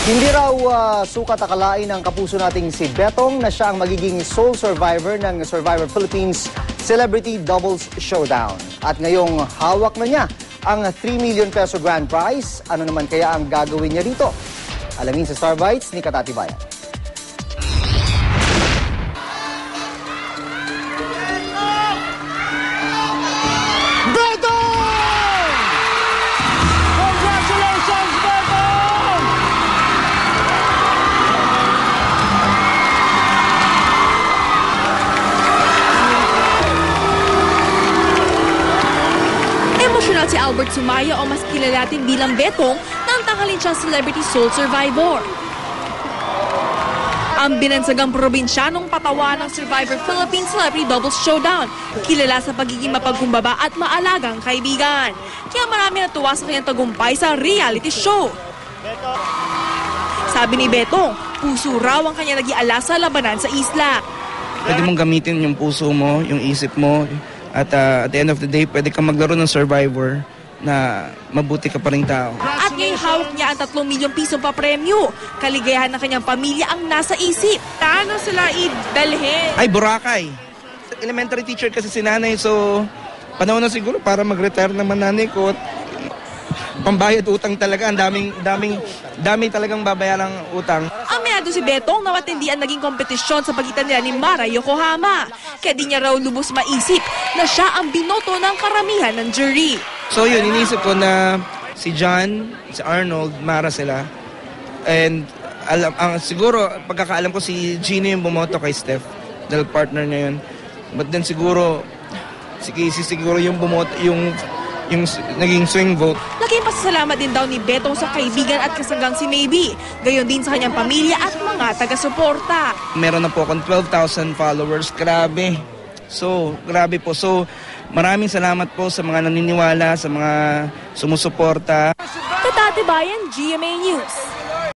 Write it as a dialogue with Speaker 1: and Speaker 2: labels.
Speaker 1: Hindi raw sukat akalain ng kapuso nating si Betong na siya ang magiging sole survivor ng Survivor Philippines Celebrity Doubles Showdown. At ngayong hawak na niya ang 3 million peso grand prize. Ano naman kaya ang gagawin niya dito? Alamin sa Star Bites ni Katati Bayan.
Speaker 2: Emosyonal si Albert Sumaya o mas kilala natin bilang Betong nang tanghalin siyang Celebrity Soul Survivor. Ang binansagang probinsyanong patawa ng Survivor Philippines Celebrity Doubles Showdown, kilala sa pagiging mapagkumbaba at maalagang kaibigan. Kaya marami natuwa sa kanyang tagumpay sa reality show. Sabi ni Betong, puso raw ang kanya nag-iala sa labanan sa isla.
Speaker 3: Pwede mong gamitin yung puso mo, yung isip mo, at at the end of the day, pwede kang maglaro ng Survivor na mabuti ka pa ring tao.
Speaker 2: At ngayon hawak niya ang 3 milyong pisong papremyo. Kaligayahan ng kanyang pamilya ang nasa isip. Paano sila idalhin?
Speaker 3: Ay, Boracay. Elementary teacher kasi si nanay, so panahon na siguro para mag-retire naman nanay ko. Pambayad utang talaga, ang dami talagang babayarang utang.
Speaker 2: Aminado si Betong na matindi ang naging kompetisyon sa pagitan nila ni Mara Yokohama. Kaya di niya raw lubos maisip na siya ang binoto ng karamihan ng jury.
Speaker 3: So yun, inisip ko na si John, si Arnold, Mara sila. And siguro, pagkakaalam ko si Gino yung bumoto kay Steph, dahil partner niya yun. But then siguro, si Casey siguro yung bumoto, yung naging swing vote.
Speaker 2: Laking pasasalamat din daw ni Betong sa kaibigan at kasanggang si Maybe. Gayon din sa kanyang pamilya at mga taga-suporta.
Speaker 3: Meron na po akong 12,000 followers. Grabe. So, grabe po. So, maraming salamat po sa mga naniniwala, sa mga sumusuporta.
Speaker 2: Katati Bayan, GMA News.